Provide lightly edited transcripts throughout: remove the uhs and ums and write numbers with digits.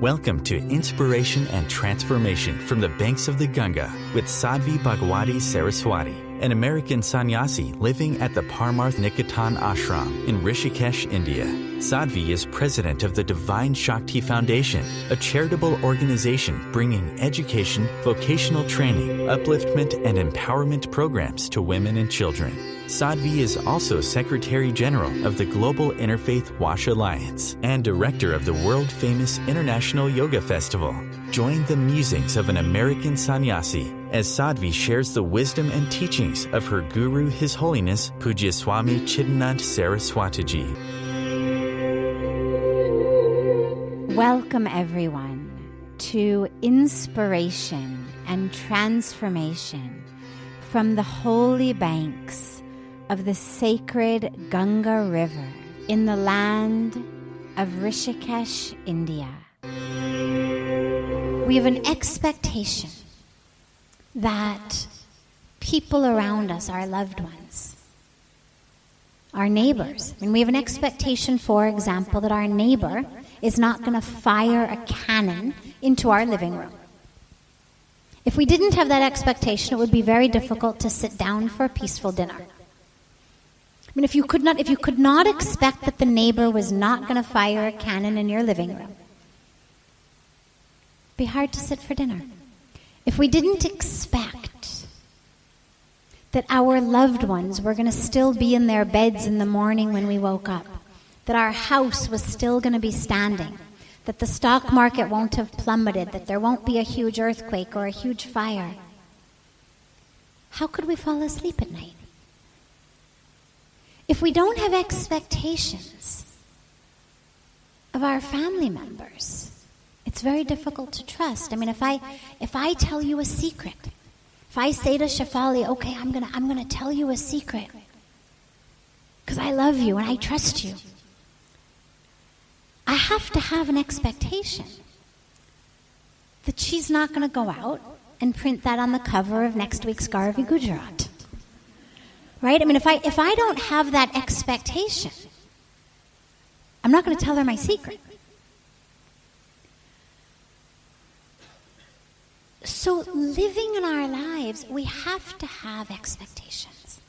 Welcome to Inspiration and Transformation from the Banks of the Ganga with Sadhvi Bhagawati Saraswati, an American sannyasi living at the Parmarth Niketan ashram in Rishikesh, India. Sadhvi is president of the Divine Shakti Foundation, a charitable organization bringing education, vocational training, upliftment, and empowerment programs to women and children. Sadhvi is also Secretary General of the Global Interfaith Wash Alliance and Director of the world-famous International Yoga Festival. Join the musings of an American sannyasi as Sadhvi shares the wisdom and teachings of her guru, His Holiness Pujya Swami Chidanand Saraswatiji. Welcome everyone to Inspiration and Transformation from the holy banks of the sacred Ganga River in the land of Rishikesh, India. We have an expectation that people around us, our loved ones, our neighbors, we have an expectation, for example, that our neighbor is not going to fire a cannon into our living room. If we didn't have that expectation, it would be very difficult to sit down for a peaceful dinner. If you could not expect that the neighbor was not going to fire a cannon in your living room, it'd be hard to sit for dinner. If we didn't expect that our loved ones were going to still be in their beds in the morning when we woke up, that our house was still going to be standing, that the stock market won't have plummeted, that there won't be a huge earthquake or a huge fire, how could we fall asleep at night? If we don't have expectations of our family members, it's very difficult to trust. If I tell you a secret, if I say to Shefali, okay, I'm gonna tell you a secret because I love you and I trust you, I have to have an expectation that she's not going to go out and print that on the cover of next week's Garvi Gujarat. Right? If I don't have that expectation, I'm not going to tell her my secret. So living in our lives, we have to have expectations.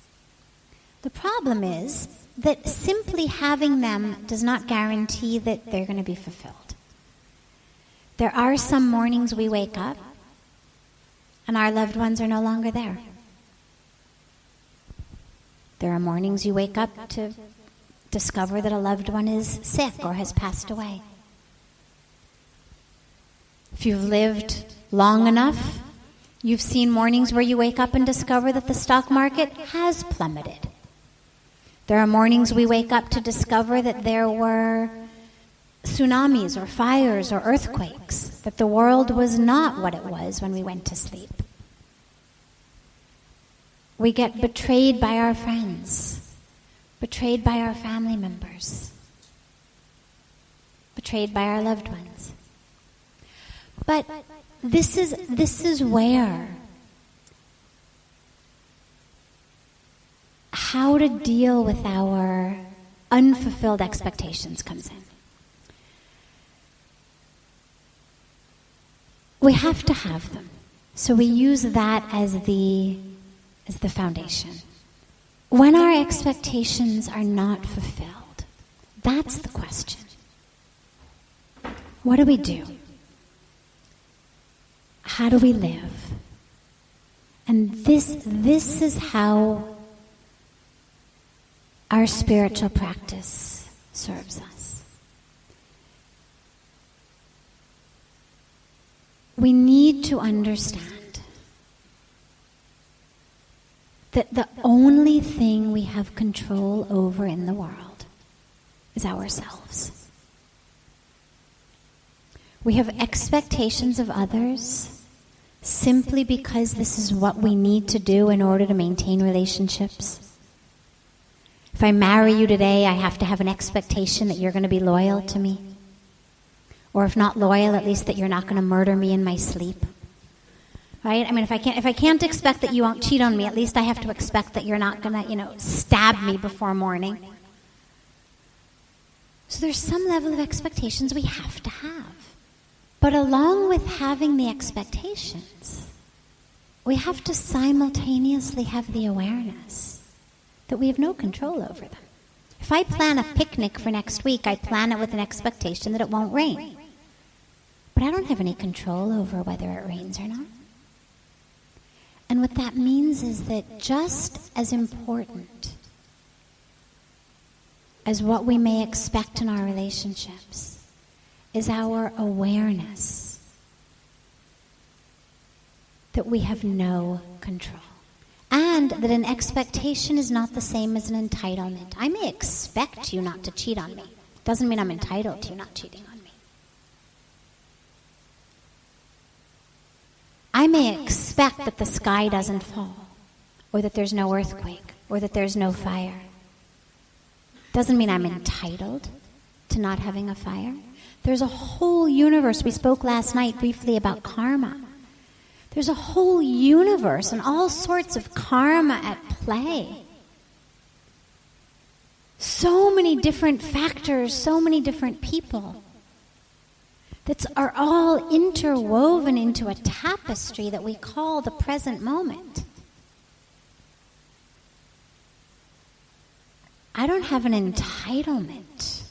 The problem is that simply having them does not guarantee that they're going to be fulfilled. There are some mornings we wake up and our loved ones are no longer there. There are mornings you wake up to discover that a loved one is sick or has passed away. If you've lived long enough, you've seen mornings where you wake up and discover that the stock market has plummeted. There are mornings we wake up to discover that there were tsunamis or fires or earthquakes, that the world was not what it was when we went to sleep. We get betrayed by our friends, betrayed by our family members, betrayed by our loved ones. But this is where how to deal with our unfulfilled expectations comes in. We have to have them. So we use that as the foundation. When our expectations are not fulfilled, that's the question. What do we do? How do we live? And this is how our spiritual practice serves us. We need to understand that the only thing we have control over in the world is ourselves. We have expectations of others simply because this is what we need to do in order to maintain relationships. If I marry you today, I have to have an expectation that you're going to be loyal to me. Or if not loyal, at least that you're not going to murder me in my sleep. Right? If I can't expect that you won't cheat on me, at least I have to expect that you're not going to, stab me before morning. So there's some level of expectations we have to have. But along with having the expectations, we have to simultaneously have the awareness that we have no control over them. If I plan a picnic for next week, I plan it with an expectation that it won't rain. But I don't have any control over whether it rains or not. And what that means is that just as important as what we may expect in our relationships is our awareness that we have no control. And that an expectation is not the same as an entitlement. I may expect you not to cheat on me. Doesn't mean I'm entitled to you not cheating on me. I may expect that the sky doesn't fall, or that there's no earthquake, or that there's no fire. Doesn't mean I'm entitled to not having a fire. There's a whole universe. We spoke last night briefly about karma. There's a whole universe and all sorts of karma at play. So many different factors, so many different people that are all interwoven into a tapestry that we call the present moment. I don't have an entitlement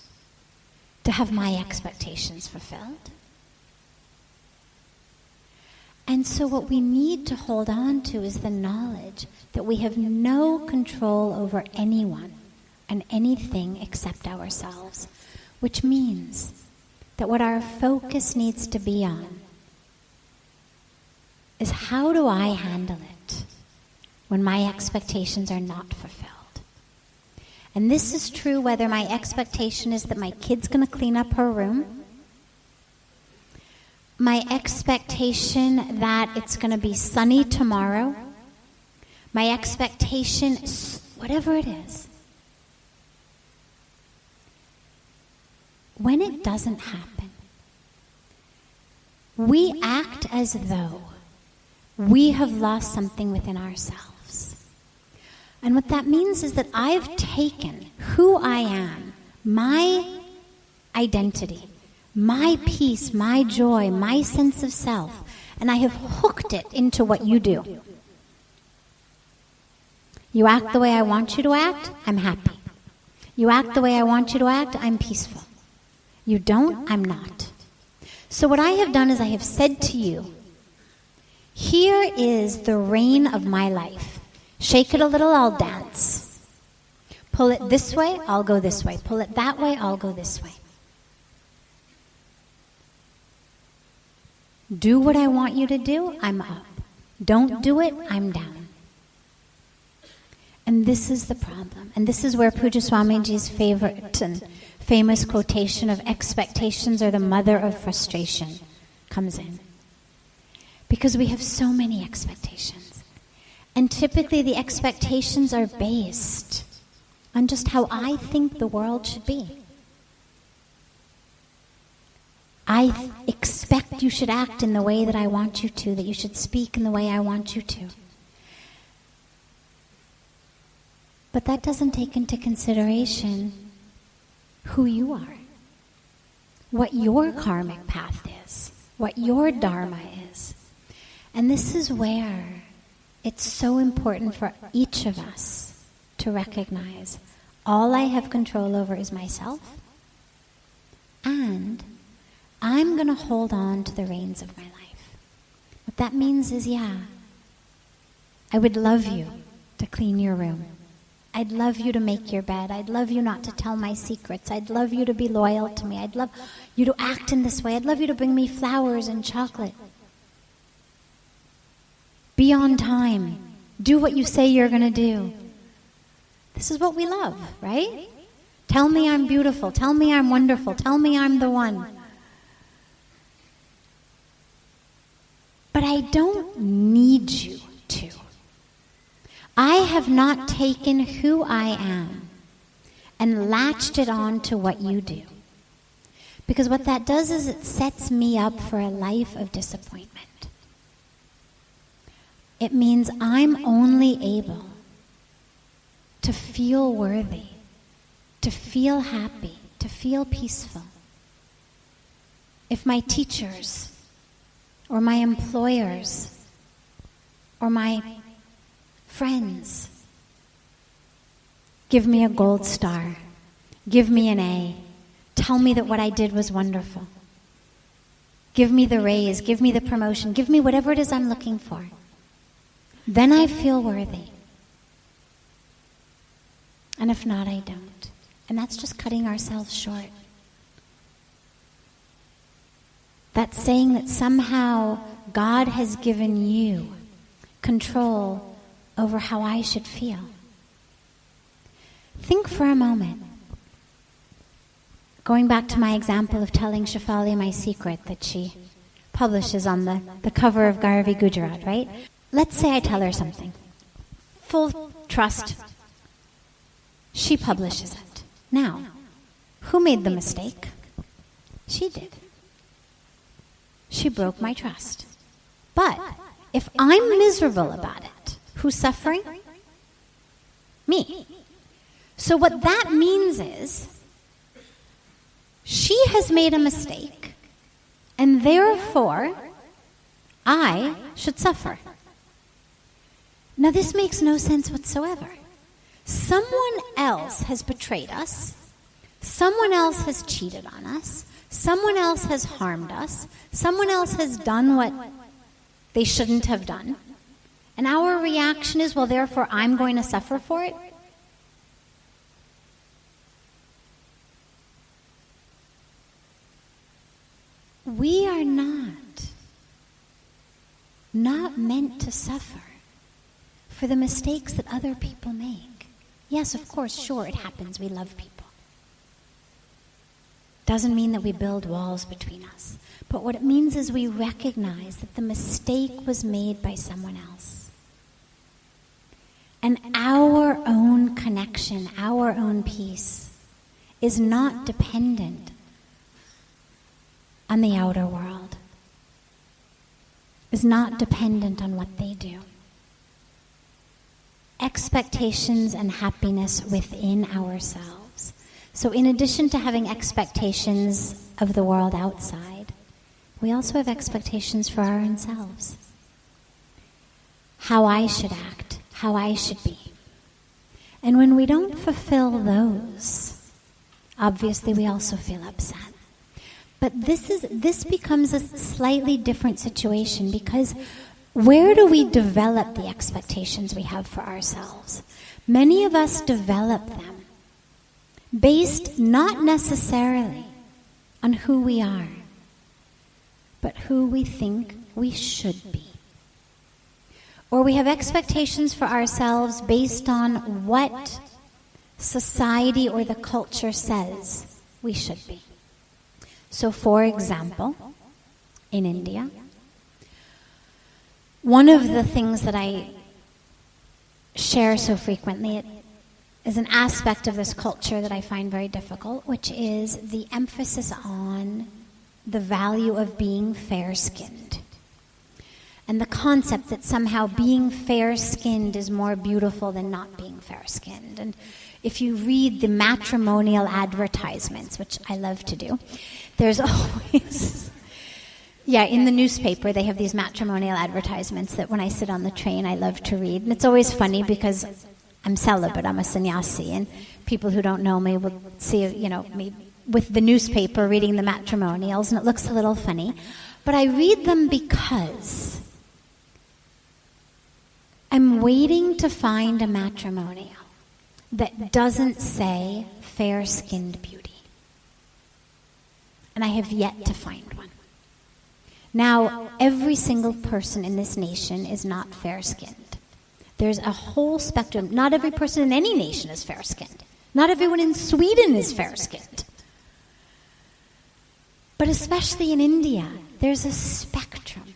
to have my expectations fulfilled. And so what we need to hold on to is the knowledge that we have no control over anyone and anything except ourselves, which means that what our focus needs to be on is how do I handle it when my expectations are not fulfilled? And this is true whether my expectation is that my kid's going to clean up her room, my expectation that it's going to be sunny tomorrow, my expectation, whatever it is. When it doesn't happen, we act as though we have lost something within ourselves. And what that means is that I've taken who I am, my identity, my peace, my joy, my sense of self, and I have hooked it into what you do. You act the way I want you to act, I'm happy. You act the way I want you to act, I'm peaceful. You don't, I'm not. So what I have done is I have said to you, here is the rein of my life. Shake it a little, I'll dance. Pull it this way, I'll go this way. Pull it that way, I'll go this way. Do what I want you to do, I'm up. Don't do it, I'm down. And this is the problem. And this is where Pujya Swamiji's favorite and famous quotation of expectations are the mother of frustration comes in. Because we have so many expectations. And typically the expectations are based on just how I think the world should be. I expect you should act in the way that I want you to, that you should speak in the way I want you to. But that doesn't take into consideration who you are, what your karmic path is, what your dharma is. And this is where it's so important for each of us to recognize all I have control over is myself, and I'm going to hold on to the reins of my life. What that means is, I would love you to clean your room. I'd love you to make your bed. I'd love you not to tell my secrets. I'd love you to be loyal to me. I'd love you to act in this way. I'd love you to bring me flowers and chocolate. Be on time. Do what you say you're going to do. This is what we love, right? Tell me I'm beautiful. Tell me I'm wonderful. Tell me I'm the one. But I don't need you to. I have not taken who I am and latched it on to what you do. Because what that does is it sets me up for a life of disappointment. It means I'm only able to feel worthy, to feel happy, to feel peaceful if my teachers or my employers or my friends give me a gold star, give me an A, tell me that what I did was wonderful, give me the raise, give me the promotion, give me whatever it is I'm looking for, then I feel worthy. And if not, I don't. And that's just cutting ourselves short. That's saying that somehow God has given you control over how I should feel. Think for a moment. Going back to my example of telling Shefali my secret that she publishes on the cover of Garvi Gujarat, right? Let's say I tell her something. Full trust. She publishes it. Now, who made the mistake? She did. She broke my trust. But if I'm miserable about it, who's suffering? Me. So what that means is she has made a mistake, and therefore I should suffer. Now this makes no sense whatsoever. Someone else has betrayed us. Someone else has cheated on us. Someone else has harmed us. Someone else has done what they shouldn't have done. And our reaction is, well, therefore I'm going to suffer for it. We are not meant to suffer for the mistakes that other people make. Yes, of course, sure, it happens. We love people. Doesn't mean that we build walls between us. But what it means is we recognize that the mistake was made by someone else. And our own connection, our own peace, is not dependent on the outer world, is not dependent on what they do. Expectations and happiness within ourselves. So in addition to having expectations of the world outside, we also have expectations for our own selves. How I should act, how I should be. And when we don't fulfill those, obviously we also feel upset. But this becomes a slightly different situation, because where do we develop the expectations we have for ourselves? Many of us develop them based not necessarily on who we are, but who we think we should be. Or we have expectations for ourselves based on what society or the culture says we should be. So, for example, in India, one of the things that I share so frequently is an aspect of this culture that I find very difficult, which is the emphasis on the value of being fair-skinned. And the concept that somehow being fair-skinned is more beautiful than not being fair-skinned. And if you read the matrimonial advertisements, which I love to do, there's always... Yeah, in the newspaper, they have these matrimonial advertisements that when I sit on the train, I love to read. And it's always funny because I'm celibate, I'm a sannyasi, and people who don't know me will see, me with the newspaper reading the matrimonials, and it looks a little funny. But I read them because I'm waiting to find a matrimonial that doesn't say fair-skinned beauty. And I have yet to find one. Now, every single person in this nation is not fair-skinned. There's a whole spectrum. Not every person in any nation is fair-skinned. Not everyone in Sweden is fair-skinned. But especially in India, there's a spectrum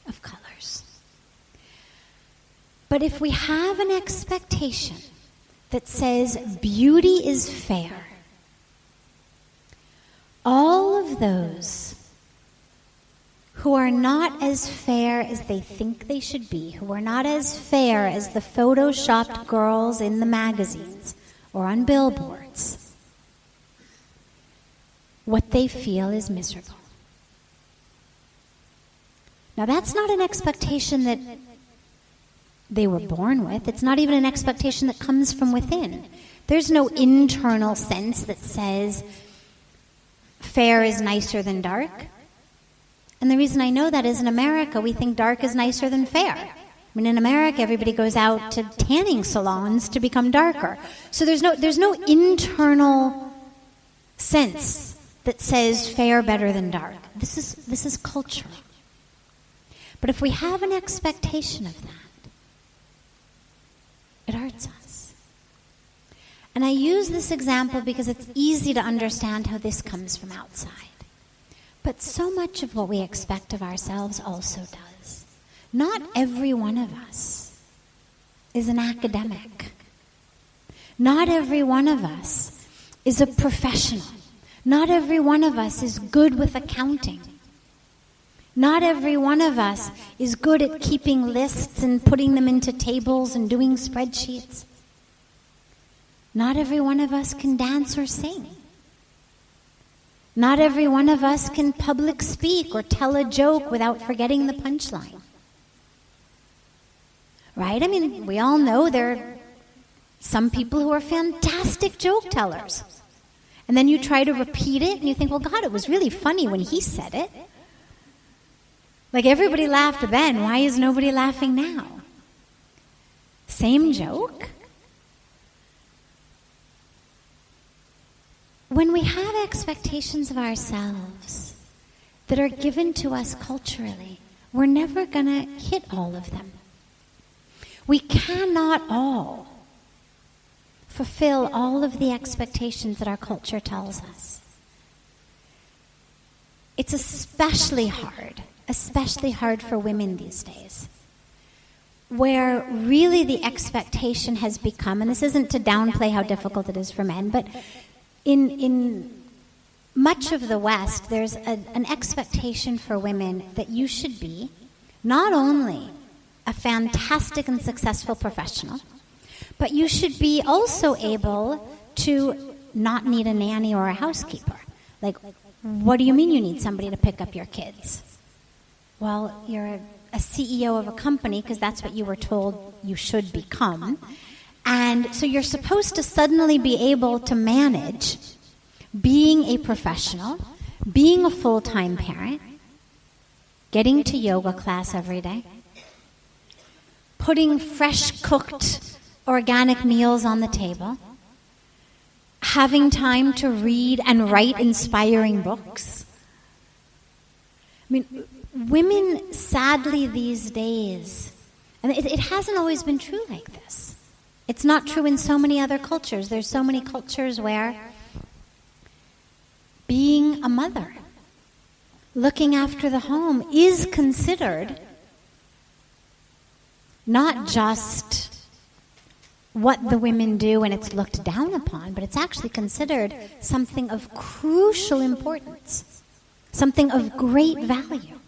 of colors. But if we have an expectation that says beauty is fair, all of those who are not as fair as they think they should be, who are not as fair as the photoshopped girls in the magazines or on billboards, what they feel is miserable. Now, that's not an expectation that they were born with. It's not even an expectation that comes from within. There's no internal sense that says fair is nicer than dark. And the reason I know that is in America, we think dark is nicer than fair. I mean, in America, everybody goes out to tanning salons to become darker. So there's no internal sense that says fair better than dark. This is cultural. But if we have an expectation of that, it hurts us. And I use this example because it's easy to understand how this comes from outside. But so much of what we expect of ourselves also does. Not every one of us is an academic. Not every one of us is a professional. Not every one of us is good with accounting. Not every one of us is good at keeping lists and putting them into tables and doing spreadsheets. Not every one of us can dance or sing. Not every one of us can public speak or tell a joke without forgetting the punchline. Right? I mean, we all know there are some people who are fantastic joke tellers. And then you try to repeat it and you think, well, God, it was really funny when he said it. Like everybody laughed then, why is nobody laughing now? Same joke? When we have expectations of ourselves that are given to us culturally, we're never going to hit all of them. We cannot all fulfill all of the expectations that our culture tells us. It's especially hard for women these days, where really the expectation has become, and this isn't to downplay how difficult it is for men, but in much of the West, there's an expectation for women that you should be not only a fantastic and successful professional, but you should be also able to not need a nanny or a housekeeper. Like, what do you mean you need somebody to pick up your kids? Well, you're a CEO of a company because that's what you were told you should become. And so you're supposed to suddenly be able to manage being a professional, being a full-time parent, getting to yoga class every day, putting fresh-cooked organic meals on the table, having time to read and write inspiring books. I mean, women, sadly, these days, and it hasn't always been true like this. It's not true in so many other cultures. There's so many cultures where being a mother, looking after the home, is considered not just what the women do and it's looked down upon, but it's actually considered something of crucial importance, something of great value.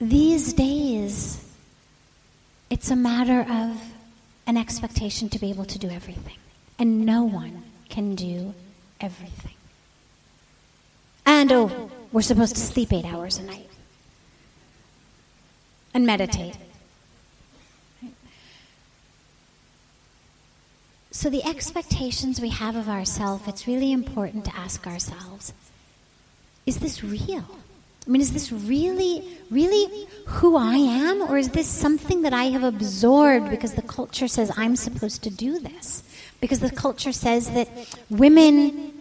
These days, it's a matter of an expectation to be able to do everything. And no one can do everything. And, we're supposed to sleep 8 hours a night. And meditate. So the expectations we have of ourselves, it's really important to ask ourselves, is this real? I mean, is this really who I am? Or is this something that I have absorbed because the culture says I'm supposed to do this? Because the culture says that women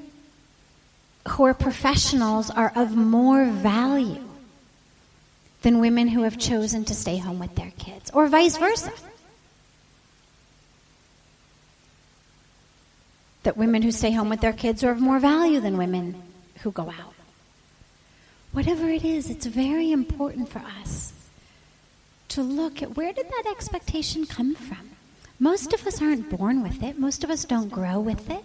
who are professionals are of more value than women who have chosen to stay home with their kids, or vice versa. That women who stay home with their kids are of more value than women who go out. Whatever it is, it's very important for us to look at where did that expectation come from? Most of us aren't born with it. Most of us don't grow with it.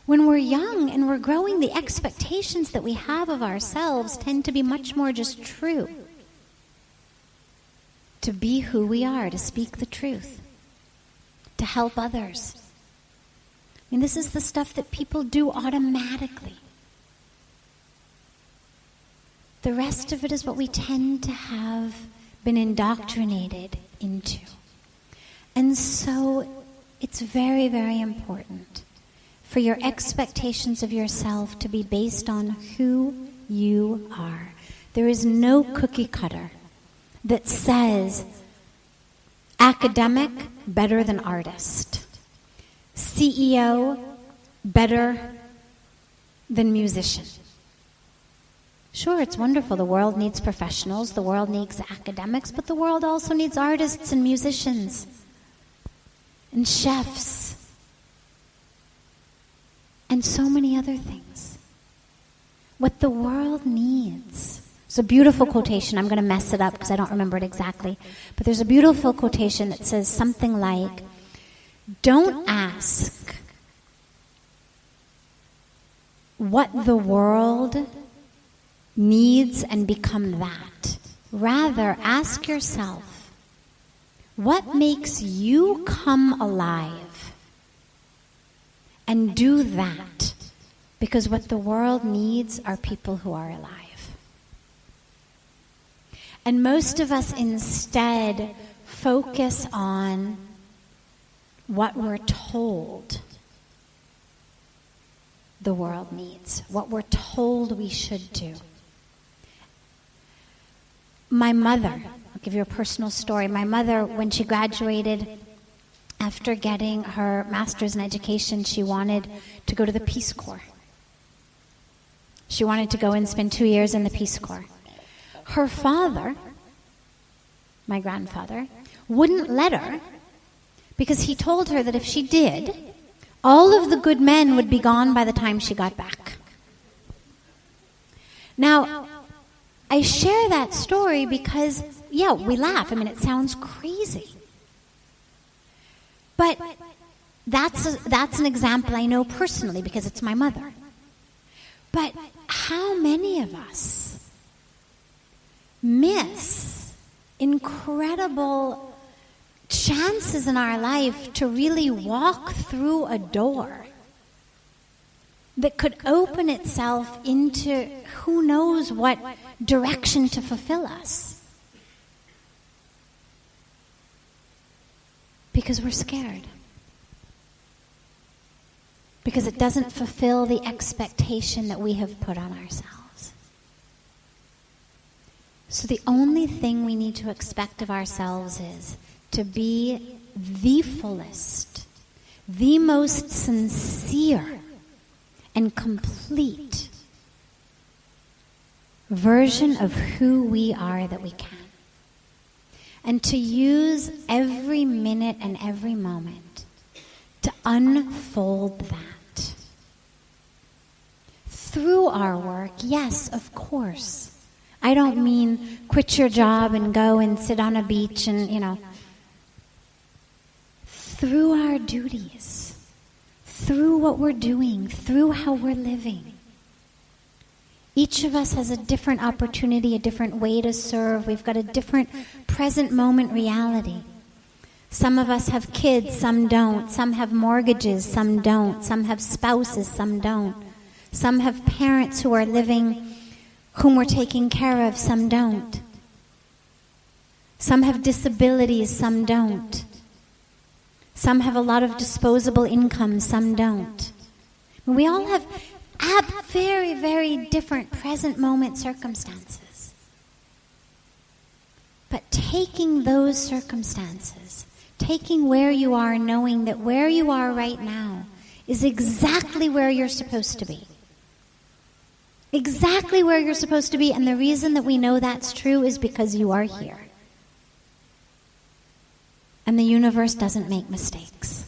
When we're young and we're growing, the expectations that we have of ourselves tend to be much more just true. To be who we are, to speak the truth, to help others. I mean, this is the stuff that people do automatically. The rest of it is what we tend to have been indoctrinated into. And so it's very, very important for your expectations of yourself to be based on who you are. There is no cookie cutter that says academic better than artist, CEO better than musician. Sure, it's wonderful. The world needs professionals, the world needs academics, but the world also needs artists and musicians and chefs and so many other things. What the world needs. It's a beautiful quotation. I'm going to mess it up because I don't remember it exactly. But there's a beautiful quotation that says something like, don't ask what the world needs and become that. Rather, ask yourself, what makes you come alive? And do that. Because what the world needs are people who are alive. And most of us instead focus on what we're told the world needs, what we're told we should do. My mother, I'll give you a personal story. My mother, when she graduated, after getting her master's in education, she wanted to go to the Peace Corps. She wanted to go and spend 2 years in the Peace Corps. Her father, my grandfather, wouldn't let her because he told her that if she did, all of the good men would be gone by the time she got back. Now, I share that story because, yeah, we laugh. I mean, it sounds crazy. But that's an example I know personally because it's my mother. But how many of us miss incredible chances in our life to really walk through a door that could open itself into who knows what direction to fulfill us? Because we're scared. Because it doesn't fulfill the expectation that we have put on ourselves. So the only thing we need to expect of ourselves is to be the fullest, the most sincere and complete version of who we are that we can. And to use every minute and every moment to unfold that. Through our work, yes, of course. I don't mean quit your job and go and sit on a beach and, through our duties, through what we're doing, through how we're living. Each of us has a different opportunity, a different way to serve. We've got a different present moment reality. Some of us have kids, some don't. Some have mortgages, some don't. Some have spouses, some don't. Some have parents who are living, whom we're taking care of, some don't. Some have disabilities, some don't. Some have a lot of disposable income, some don't. And we all have very, very different present moment circumstances. But taking those circumstances, taking where you are, knowing that where you are right now is exactly where you're supposed to be. Exactly where you're supposed to be, and the reason that we know that's true is because you are here. And the universe doesn't make mistakes.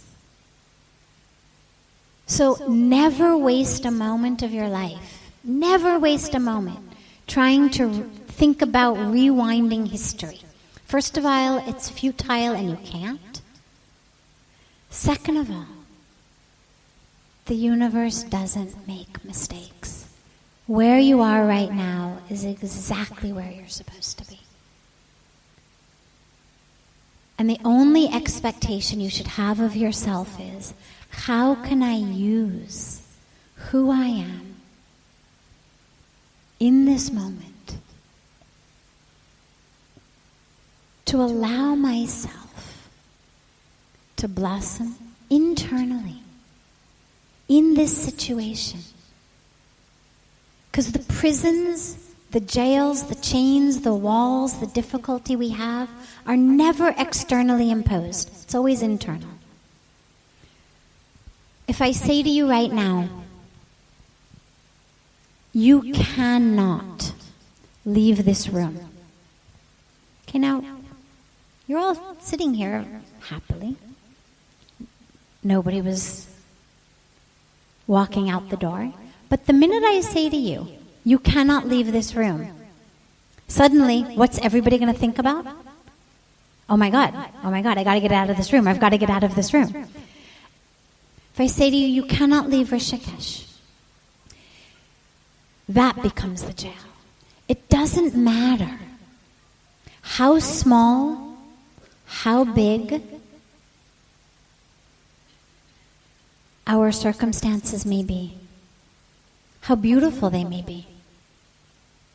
So never waste a moment of your life. Never waste a moment trying to think about rewinding history. First of all, it's futile and you can't. Second of all, the universe doesn't make mistakes. Where you are right now is exactly where you're supposed to be. And the only expectation you should have of yourself is, how can I use who I am in this moment to allow myself to blossom internally in this situation. Because the prisons, the jails, the chains, the walls, the difficulty we have are never externally imposed. It's always internal. If I say to you right now, you cannot leave this room. Okay, now, you're all sitting here happily. Nobody was walking out the door. But the minute I say to you, you cannot leave this room, suddenly, what's everybody going to think about? Oh my God, I got to get out of this room. I've got to get out of this room. If I say to you, you cannot leave Rishikesh, that becomes the jail. It doesn't matter how small, how big our circumstances may be, how beautiful they may be,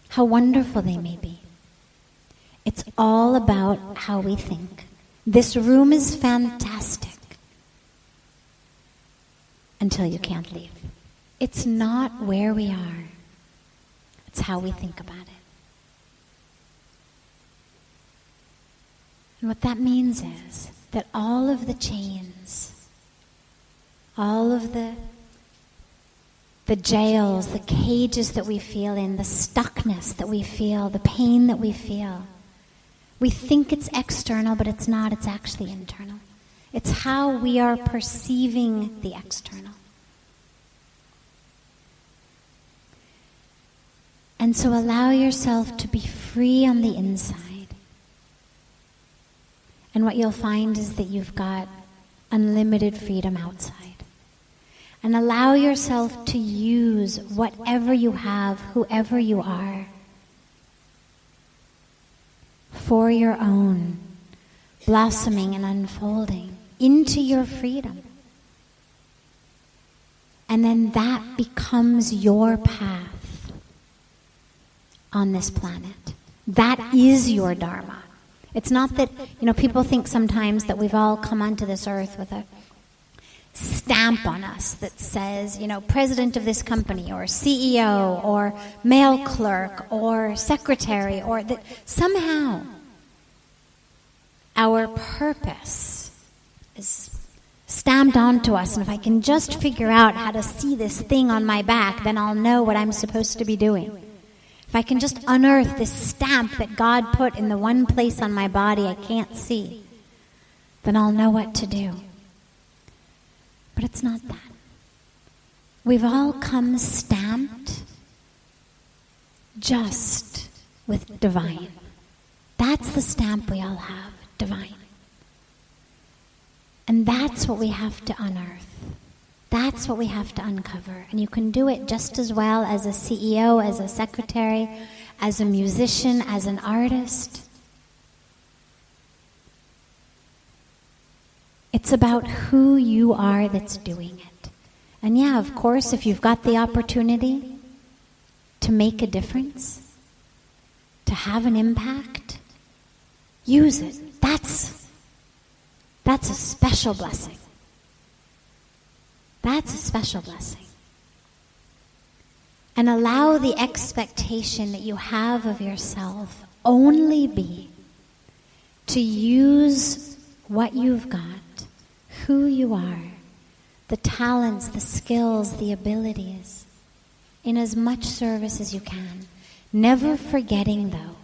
how wonderful they may be. It's all about how we think. This room is fantastic until you can't leave. It's not where we are. It's how we think about it. And what that means is that all of the chains, all of the jails, the cages that we feel in, the stuckness that we feel, the pain that we feel, we think it's external, but it's not. It's actually internal. It's how we are perceiving the external. And so allow yourself to be free on the inside. And what you'll find is that you've got unlimited freedom outside. And allow yourself to use whatever you have, whoever you are, for your own blossoming and unfolding into your freedom. And then that becomes your path on this planet. That is your Dharma. It's not that, people think sometimes that we've all come onto this earth with a stamp on us that says, president of this company, or CEO, or mail clerk, or secretary, or that somehow our purpose is stamped onto us, and if I can just figure out how to see this thing on my back, then I'll know what I'm supposed to be doing. If I can just unearth this stamp that God put in the one place on my body I can't see, then I'll know what to do. But it's not that. We've all come stamped just with divine. That's the stamp we all have, divine. And that's what we have to unearth. That's what we have to uncover. And you can do it just as well as a CEO, as a secretary, as a musician, as an artist. It's about who you are that's doing it. And yeah, of course, if you've got the opportunity to make a difference, to have an impact, use it. That's a special blessing. That's a special blessing. And allow the expectation that you have of yourself only be to use what you've got, who you are, the talents, the skills, the abilities, in as much service as you can. Never forgetting, though,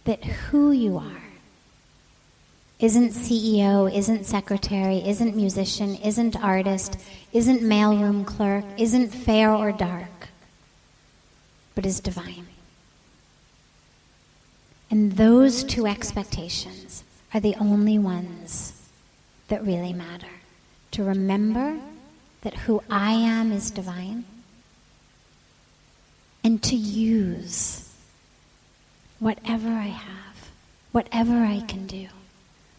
that who you are isn't CEO, isn't secretary, isn't musician, isn't artist, isn't mailroom clerk, isn't fair or dark, but is divine. And those two expectations are the only ones that really matter. To remember that who I am is divine, and to use whatever I have, whatever I can do,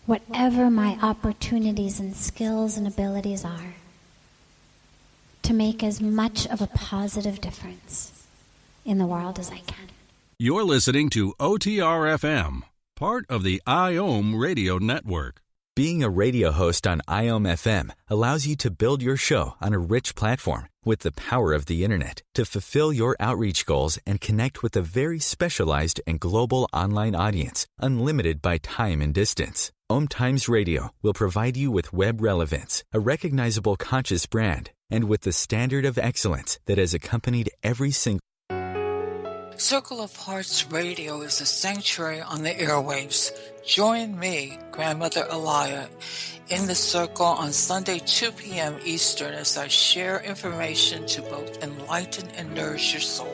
whatever my opportunities and skills and abilities are, to make as much of a positive difference in the world as I can. You're listening to OTR FM, part of the IOM Radio Network. Being a radio host on IOM FM allows you to build your show on a rich platform with the power of the internet to fulfill your outreach goals and connect with a very specialized and global online audience, unlimited by time and distance. OMTimes Radio will provide you with web relevance, a recognizable conscious brand, and with the standard of excellence that has accompanied every single Circle of Hearts Radio is a sanctuary on the airwaves. Join me, Grandmother Elia, in the circle on Sunday 2 p.m. Eastern as I share information to both enlighten and nourish your soul.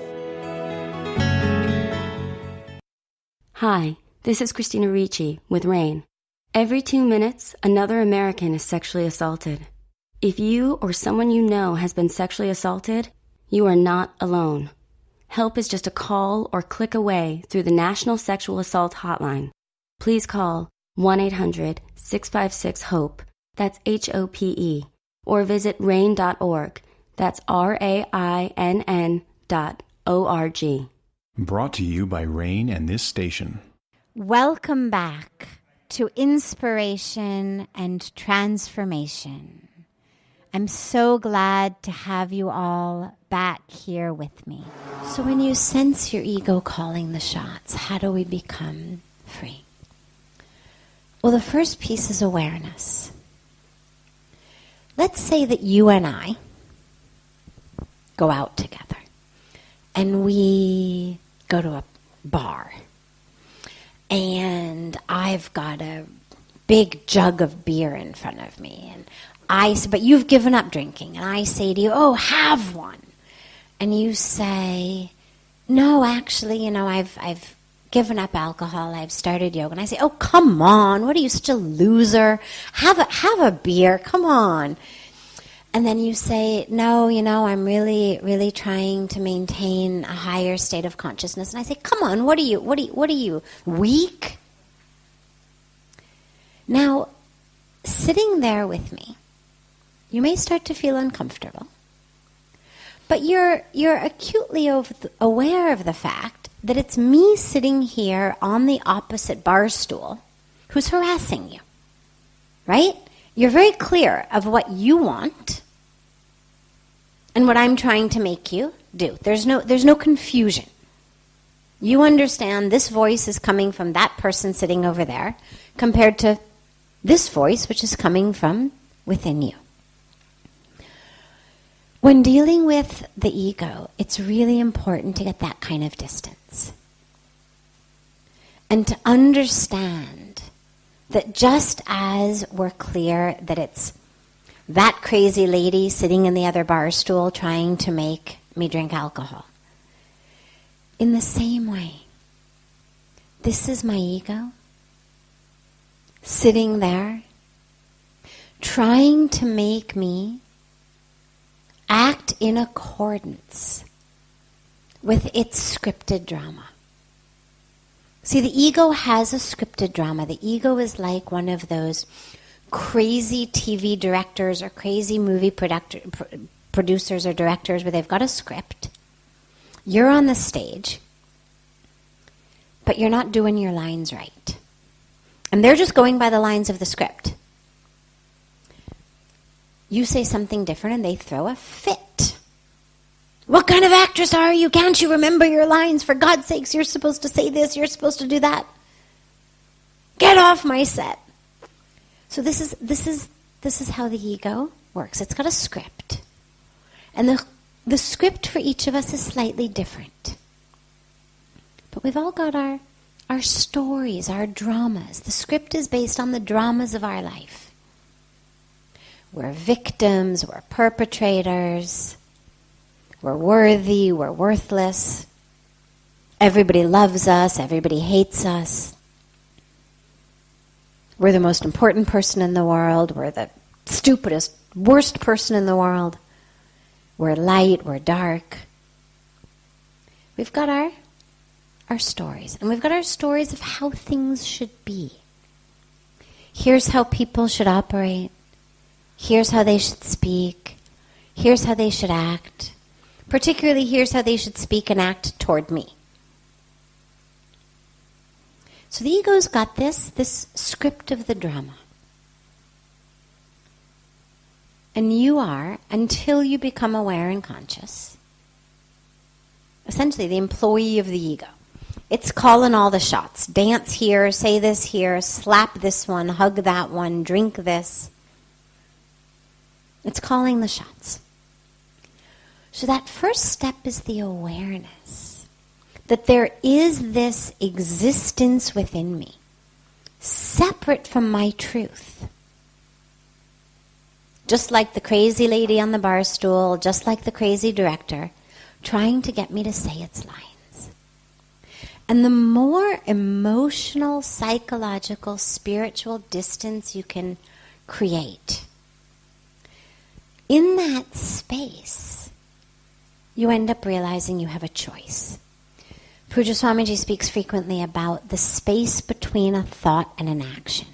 Hi, this is Christina Ricci with RAIN. Every 2 minutes, another American is sexually assaulted. If you or someone you know has been sexually assaulted, you are not alone. Help is just a call or click away through the National Sexual Assault Hotline. Please call 1-800-656-HOPE, that's HOPE, or visit RAIN.org, that's RAINN.org. Brought to you by RAIN and this station. Welcome back to Inspiration and Transformation. I'm so glad to have you all back here with me. So when you sense your ego calling the shots, how do we become free? Well, the first piece is awareness. Let's say that you and I go out together and we go to a bar and I've got a big jug of beer in front of me and but you've given up drinking, and I say to you, oh, have one. And you say, no, actually, I've given up alcohol, I've started yoga. And I say, oh, come on, what are you, such a loser? Have a beer, come on. And then you say, no, I'm really, really trying to maintain a higher state of consciousness. And I say, come on, what are you, weak? Now, sitting there with me, you may start to feel uncomfortable, but you're acutely aware of the fact that it's me sitting here on the opposite bar stool who's harassing you, right? You're very clear of what you want and what I'm trying to make you do. There's no confusion. You understand this voice is coming from that person sitting over there compared to this voice, which is coming from within you. When dealing with the ego, it's really important to get that kind of distance. And to understand that just as we're clear that it's that crazy lady sitting in the other bar stool trying to make me drink alcohol, in the same way, this is my ego sitting there trying to make me act in accordance with its scripted drama. See, the ego has a scripted drama. The ego is like one of those crazy TV directors or crazy movie producers or directors where they've got a script. You're on the stage, but you're not doing your lines right. And they're just going by the lines of the script. You say something different and they throw a fit. What kind of actress are you? Can't you remember your lines? For God's sakes, you're supposed to say this, you're supposed to do that. Get off my set. So this is how the ego works. It's got a script. And the script for each of us is slightly different. But we've all got our stories, our dramas. The script is based on the dramas of our life. We're victims, we're perpetrators, we're worthy, we're worthless. Everybody loves us, everybody hates us. We're the most important person in the world, we're the stupidest, worst person in the world. We're light, we're dark. We've got our stories, and we've got our stories of how things should be. Here's how people should operate. Here's how they should speak. Here's how they should act. Particularly, here's how they should speak and act toward me. So the ego's got this script of the drama. And you are, until you become aware and conscious, essentially the employee of the ego. It's calling all the shots. Dance here, say this here, slap this one, hug that one, drink this. It's calling the shots. So that first step is the awareness that there is this existence within me, separate from my truth. Just like the crazy lady on the bar stool, just like the crazy director, trying to get me to say its lines. And the more emotional, psychological, spiritual distance you can create, in that space, you end up realizing you have a choice. Pujya Swamiji speaks frequently about the space between a thought and an action.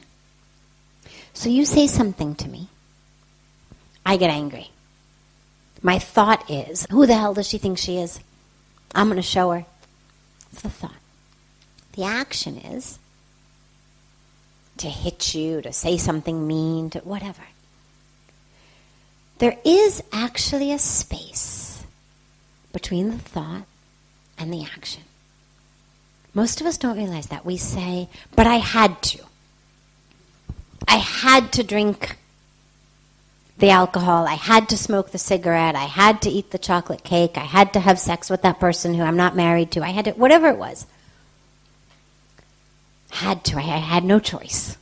So you say something to me, I get angry. My thought is, who the hell does she think she is? I'm going to show her. It's the thought. The action is to hit you, to say something mean, to whatever. There is actually a space between the thought and the action. Most of us don't realize that. We say, but I had to. I had to drink the alcohol. I had to smoke the cigarette. I had to eat the chocolate cake. I had to have sex with that person who I'm not married to. I had to, whatever it was. Had to. I had no choice.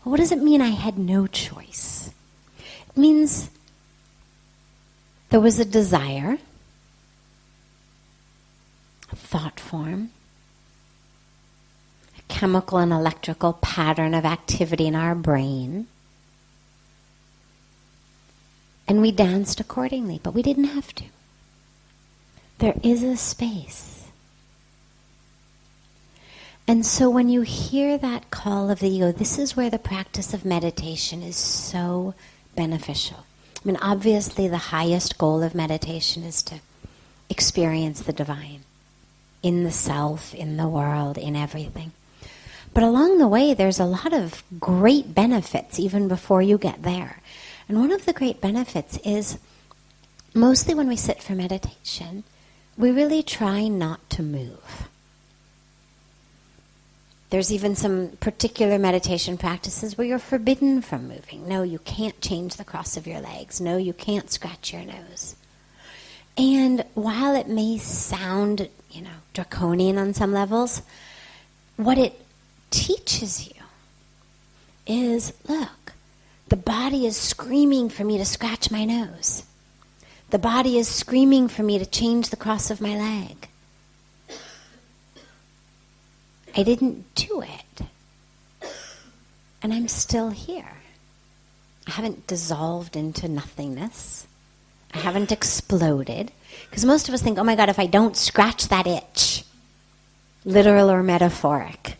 Well, what does it mean I had no choice? It means there was a desire, a thought form, a chemical and electrical pattern of activity in our brain, and we danced accordingly, but we didn't have to. There is a space. And so when you hear that call of the ego, this is where the practice of meditation is so beneficial. I mean, obviously the highest goal of meditation is to experience the divine in the self, in the world, in everything. But along the way, there's a lot of great benefits even before you get there. And one of the great benefits is, mostly when we sit for meditation, we really try not to move. There's even some particular meditation practices where you're forbidden from moving. No, you can't change the cross of your legs. No, you can't scratch your nose. And while it may sound, draconian on some levels, what it teaches you is, look, the body is screaming for me to scratch my nose. The body is screaming for me to change the cross of my leg. I didn't do it. And I'm still here. I haven't dissolved into nothingness. I haven't exploded. Because most of us think, oh my God, if I don't scratch that itch, literal or metaphoric,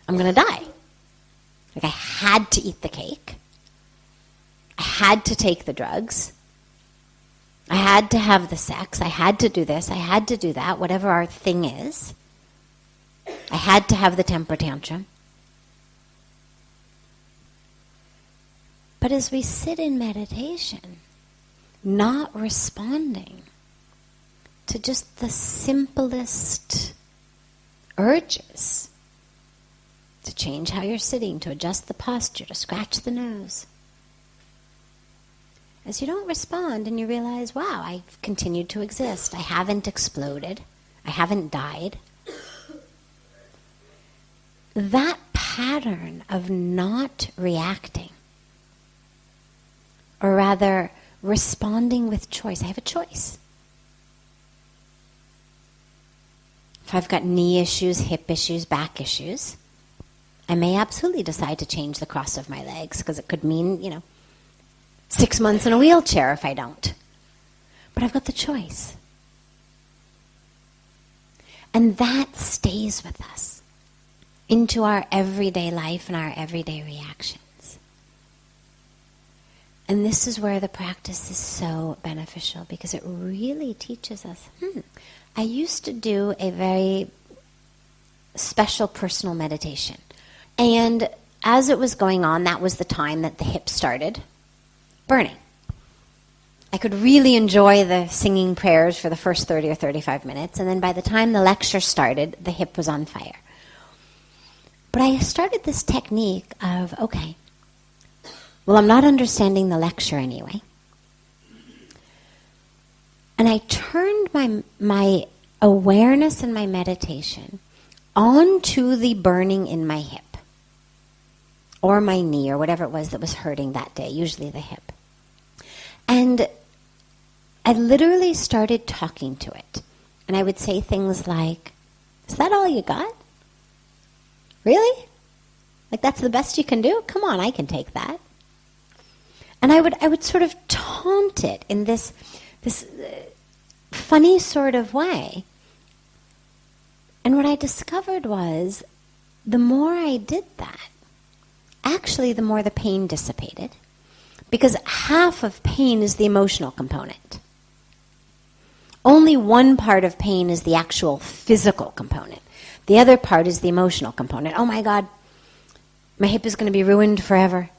I'm going to die. Like I had to eat the cake. I had to take the drugs. I had to have the sex. I had to do this. I had to do that, whatever our thing is. I had to have the temper tantrum. But as we sit in meditation, not responding to just the simplest urges, to change how you're sitting, to adjust the posture, to scratch the nose. As you don't respond and you realize, wow, I've continued to exist. I haven't exploded. I haven't died. That pattern of not reacting, or rather responding with choice. I have a choice. If I've got knee issues, hip issues, back issues, I may absolutely decide to change the cross of my legs, because it could mean, 6 months in a wheelchair if I don't. But I've got the choice. And that stays with us into our everyday life and our everyday reactions. And this is where the practice is so beneficial, because it really teaches us, I used to do a very special personal meditation. And as it was going on, that was the time that the hip started burning. I could really enjoy the singing prayers for the first 30 or 35 minutes, and then by the time the lecture started, the hip was on fire. But I started this technique of, okay, well, I'm not understanding the lecture anyway. And I turned my awareness and my meditation onto the burning in my hip, or my knee, or whatever it was that was hurting that day, usually the hip. And I literally started talking to it. And I would say things like, is that all you got? Really? Like, that's the best you can do? Come on, I can take that. And I would sort of taunt it in this funny sort of way. And what I discovered was, the more I did that, actually the more the pain dissipated. Because half of pain is the emotional component. Only one part of pain is the actual physical component. The other part is the emotional component. Oh my God, my hip is going to be ruined forever.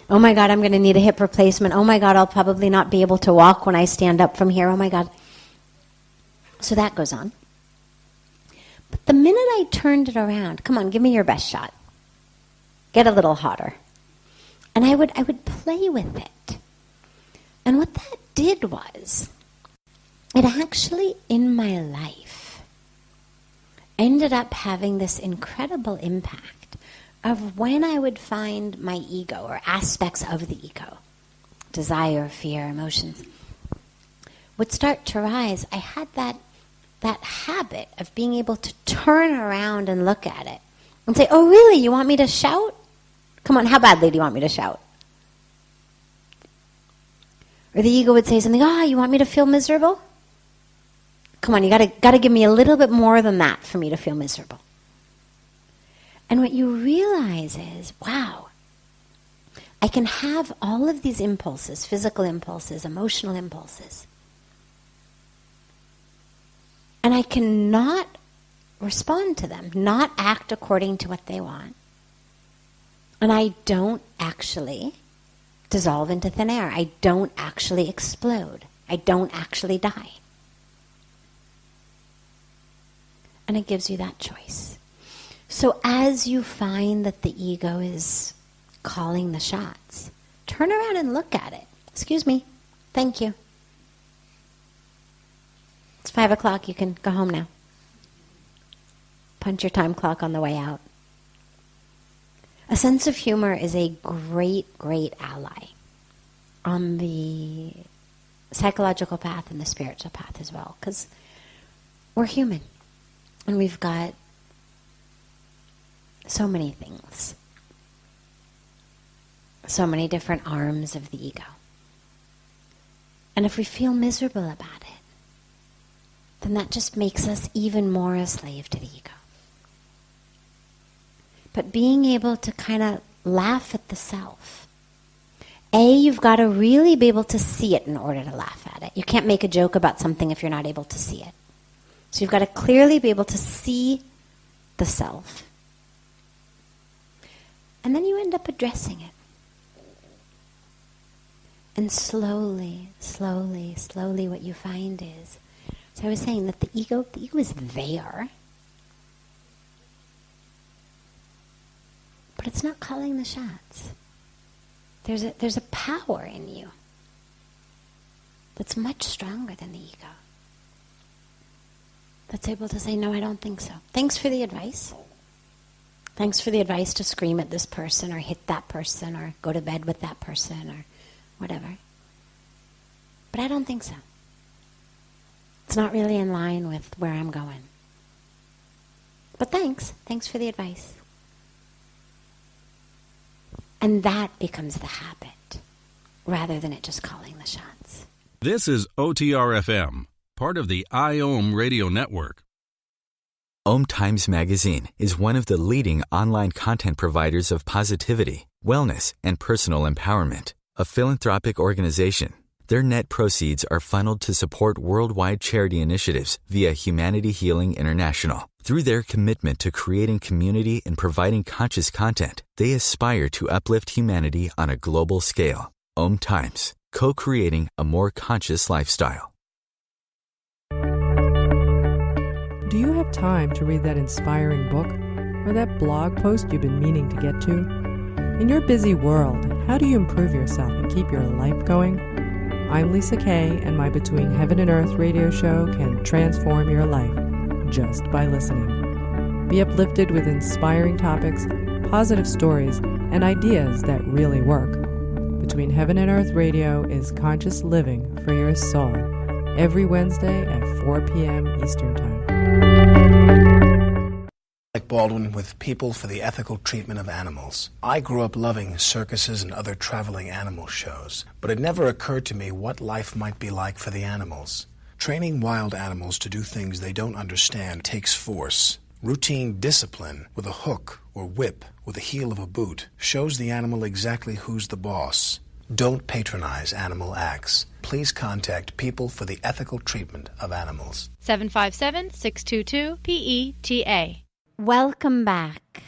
Oh my God, I'm going to need a hip replacement. Oh my God, I'll probably not be able to walk when I stand up from here. Oh my God. So that goes on. But the minute I turned it around, come on, give me your best shot. Get a little hotter. And I would play with it. And what that did was, it actually, in my life, ended up having this incredible impact of when I would find my ego, or aspects of the ego, desire, fear, emotions, would start to rise. I had that habit of being able to turn around and look at it and say, oh really, you want me to shout? Come on, how badly do you want me to shout? Or the ego would say something, you want me to feel miserable? Come on, you gotta give me a little bit more than that for me to feel miserable. And what you realize is, wow, I can have all of these impulses, physical impulses, emotional impulses, and I cannot respond to them, not act according to what they want. And I don't actually dissolve into thin air. I don't actually explode. I don't actually die. And it gives you that choice. So as you find that the ego is calling the shots, turn around and look at it. Excuse me. Thank you. It's 5 o'clock. You can go home now. Punch your time clock on the way out. A sense of humor is a great, great ally on the psychological path and the spiritual path as well, because we're human and we've got so many things, so many different arms of the ego. And if we feel miserable about it, then that just makes us even more a slave to the ego. But being able to kind of laugh at the self. You've got to really be able to see it in order to laugh at it. You can't make a joke about something if you're not able to see it. So you've got to clearly be able to see the self. And then you end up addressing it. And slowly, slowly, slowly what you find is, so I was saying that the ego is there. But it's not calling the shots. There's a power in you that's much stronger than the ego, that's able to say, no, I don't think so. Thanks for the advice. Thanks for the advice to scream at this person or hit that person or go to bed with that person or whatever. But I don't think so. It's not really in line with where I'm going. But thanks. Thanks for the advice. And that becomes the habit, rather than it just calling the shots. This is OTR-FM, part of the IOM radio network. OMTimes Magazine is one of the leading online content providers of positivity, wellness, and personal empowerment. A philanthropic organization, Their net proceeds are funneled to support worldwide charity initiatives via Humanity Healing International. Through their commitment to creating community and providing conscious content, they aspire to uplift humanity on a global scale. OMTimes, co-creating a more conscious lifestyle. Do you have time to read that inspiring book or that blog post you've been meaning to get to? In your busy world, how do you improve yourself and keep your life going? I'm Lisa Kay, and my Between Heaven and Earth radio show can transform your life just by listening. Be uplifted with inspiring topics, positive stories, and ideas that really work. Between Heaven and Earth radio is conscious living for your soul, every Wednesday at 4 p.m. Eastern Time. Like Baldwin with People for the Ethical Treatment of Animals. I grew up loving circuses and other traveling animal shows, but it never occurred to me what life might be like for the animals. Training wild animals to do things they don't understand takes force. Routine discipline with a hook or whip with the heel of a boot shows the animal exactly who's the boss. Don't patronize animal acts. Please contact People for the Ethical Treatment of Animals. 757-622-PETA. Welcome back.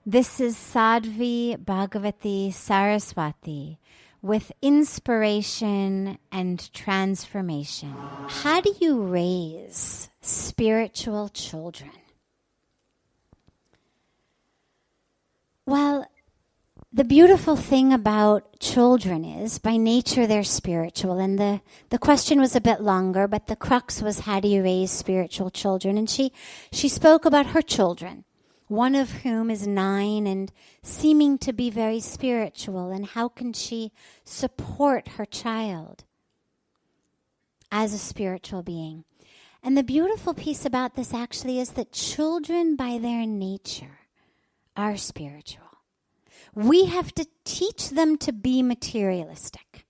This is Sadhvi Bhagawati Saraswati with inspiration and transformation. How do you raise spiritual children? Well, the beautiful thing about children is, by nature, they're spiritual. And the question was a bit longer, but the crux was, how do you raise spiritual children? And she spoke about her children, one of whom is 9 and seeming to be very spiritual. And how can she support her child as a spiritual being? And the beautiful piece about this actually is that children, by their nature, are spiritual. We have to teach them to be materialistic.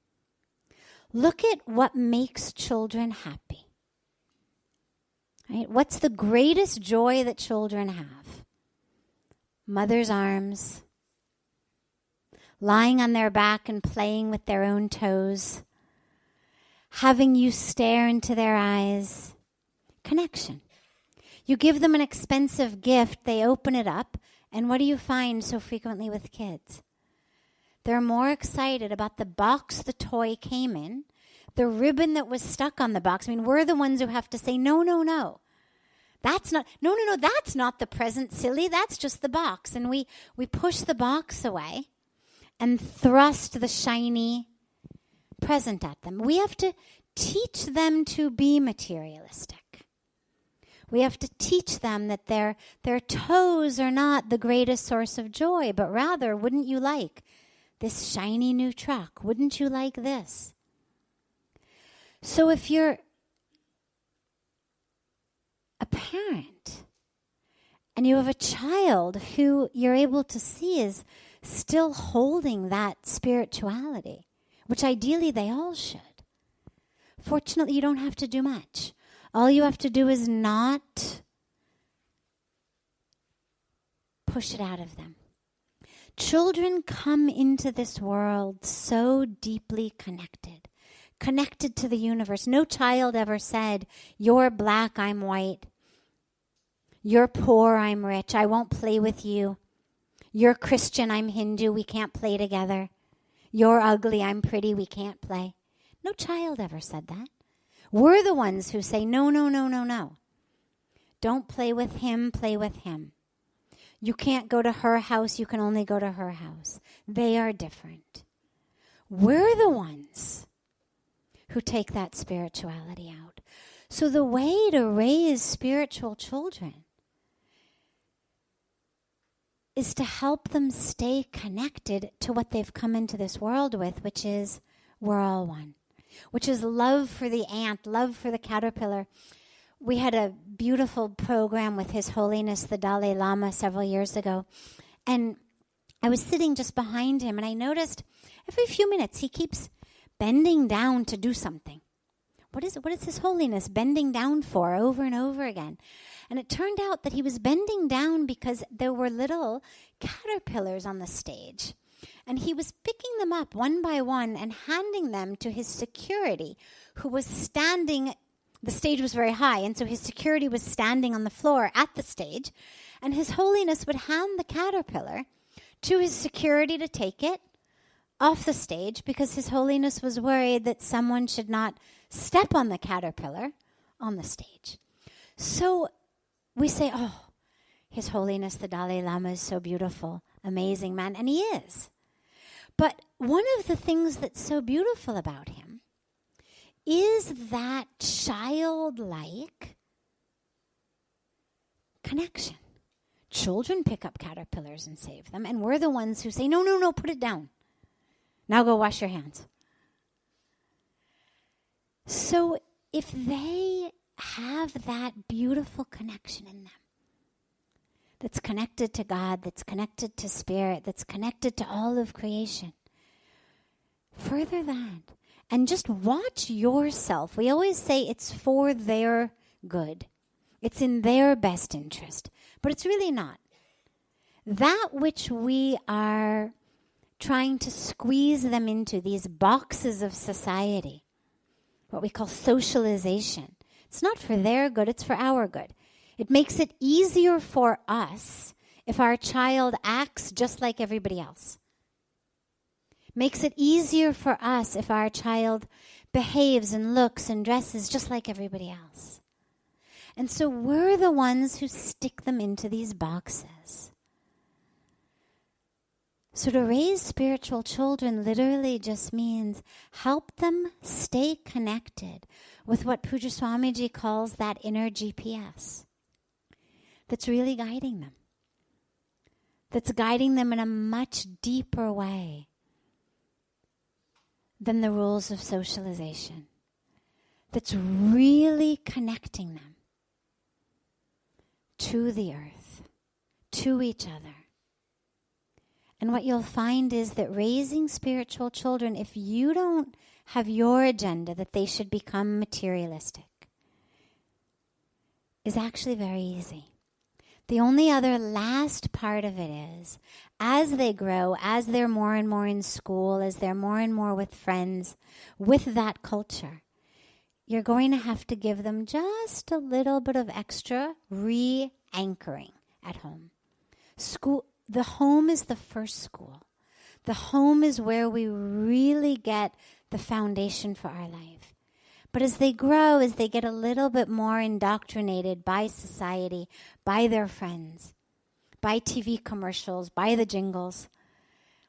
Look at what makes children happy. Right? What's the greatest joy that children have? Mother's arms, lying on their back and playing with their own toes, having you stare into their eyes. Connection. You give them an expensive gift, they open it up, and what do you find so frequently with kids? They're more excited about the box the toy came in, the ribbon that was stuck on the box. I mean, we're the ones who have to say, no. That's not the present, silly. That's just the box. And we push the box away and thrust the shiny present at them. We have to teach them to be materialistic. We have to teach them that their toes are not the greatest source of joy, but rather, wouldn't you like this shiny new truck? Wouldn't you like this? So if you're a parent and you have a child who you're able to see is still holding that spirituality, which ideally they all should, fortunately you don't have to do much. All you have to do is not push it out of them. Children come into this world so deeply connected to the universe. No child ever said, you're black, I'm white. You're poor, I'm rich. I won't play with you. You're Christian, I'm Hindu. We can't play together. You're ugly, I'm pretty. We can't play. No child ever said that. We're the ones who say, no. Don't play with him, play with him. You can't go to her house, you can only go to her house. They are different. We're the ones who take that spirituality out. So the way to raise spiritual children is to help them stay connected to what they've come into this world with, which is we're all one. Which is love for the ant, love for the caterpillar. We had a beautiful program with His Holiness the Dalai Lama several years ago. And I was sitting just behind him, and I noticed every few minutes he keeps bending down to do something. What is His Holiness bending down for over and over again? And it turned out that he was bending down because there were little caterpillars on the stage. And he was picking them up one by one and handing them to his security, who was standing. The stage was very high, and so his security was standing on the floor at the stage. And His Holiness would hand the caterpillar to his security to take it off the stage, because His Holiness was worried that someone should not step on the caterpillar on the stage. So we say, oh, His Holiness the Dalai Lama is so beautiful, amazing man, and he is. But one of the things that's so beautiful about him is that childlike connection. Children pick up caterpillars and save them, and we're the ones who say, no, no, no, put it down. Now go wash your hands. So if they have that beautiful connection in them, that's connected to God, that's connected to Spirit, that's connected to all of creation, further that. And just watch yourself. We always say it's for their good. It's in their best interest. But it's really not. That which we are trying to squeeze them into, these boxes of society, what we call socialization, it's not for their good, it's for our good. It makes it easier for us if our child acts just like everybody else. Makes it easier for us if our child behaves and looks and dresses just like everybody else. And so we're the ones who stick them into these boxes. So to raise spiritual children literally just means help them stay connected with what Pujya Swamiji calls that inner GPS that's really guiding them. That's guiding them in a much deeper way than the rules of socialization. That's really connecting them to the earth, to each other. And what you'll find is that raising spiritual children, if you don't have your agenda that they should become materialistic, is actually very easy. The only other last part of it is, as they grow, as they're more and more in school, as they're more and more with friends, with that culture, you're going to have to give them just a little bit of extra re-anchoring at home. School, the home is the first school. The home is where we really get the foundation for our life. But as they grow, as they get a little bit more indoctrinated by society, by their friends, by TV commercials, by the jingles,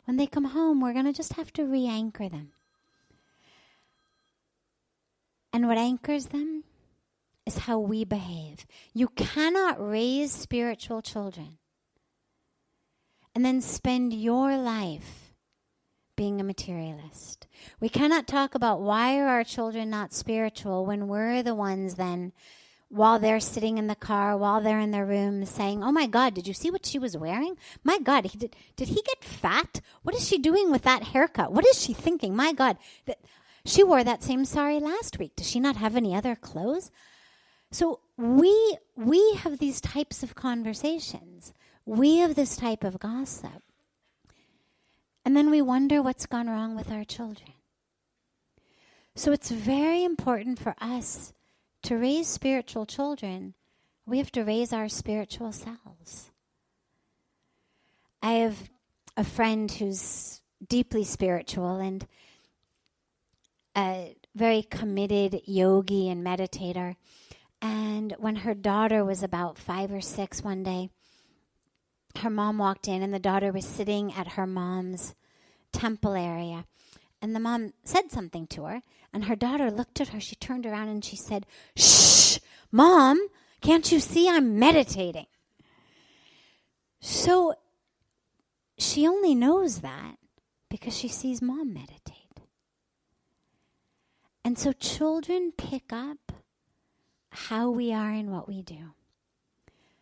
when they come home, we're going to just have to re-anchor them. And what anchors them is how we behave. You cannot raise spiritual children and then spend your life being a materialist. We cannot talk about why are our children not spiritual when we're the ones then, while they're sitting in the car, while they're in their room, saying, oh my God, did you see what she was wearing? My God, did he get fat? What is she doing with that haircut? What is she thinking? My God, she wore that same sari last week. Does she not have any other clothes? So we have these types of conversations. We have this type of gossip. And then we wonder what's gone wrong with our children. So it's very important for us to raise spiritual children. We have to raise our spiritual selves. I have a friend who's deeply spiritual and a very committed yogi and meditator. And when her daughter was about 5 or 6 one day, her mom walked in and the daughter was sitting at her mom's temple area. And the mom said something to her, and her daughter looked at her. She turned around and she said, "Shh, Mom, can't you see I'm meditating?" So she only knows that because she sees Mom meditate. And so children pick up how we are and what we do.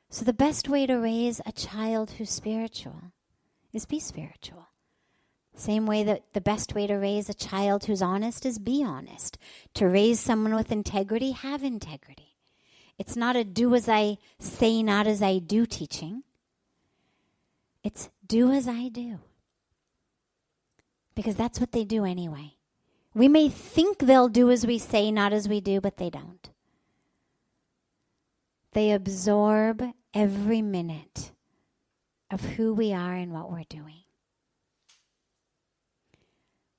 So the best way to raise a child who's spiritual is be spiritual. Same way that the best way to raise a child who's honest is be honest. To raise someone with integrity, have integrity. It's not a do as I say, not as I do teaching. It's do as I do. Because that's what they do anyway. We may think they'll do as we say, not as we do, but they don't. They absorb every minute of who we are and what we're doing.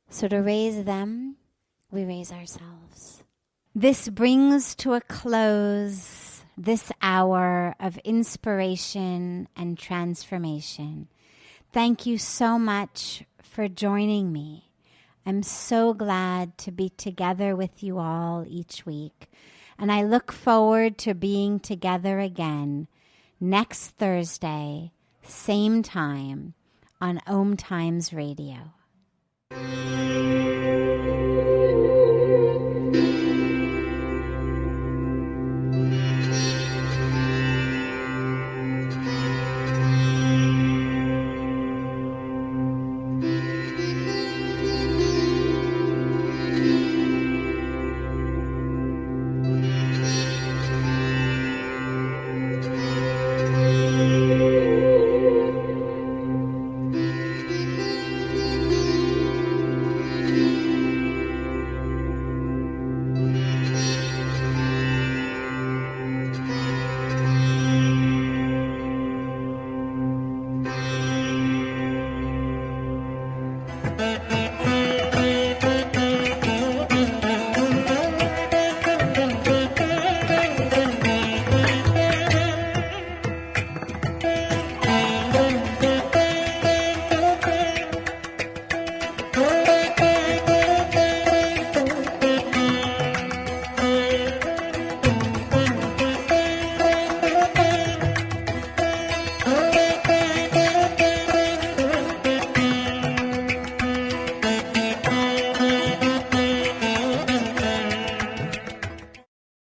So to raise them, we raise ourselves. This brings to a close this hour of inspiration and transformation. Thank you so much for joining me. I'm so glad to be together with you all each week. And I look forward to being together again next Thursday, same time, on OMTimes Radio.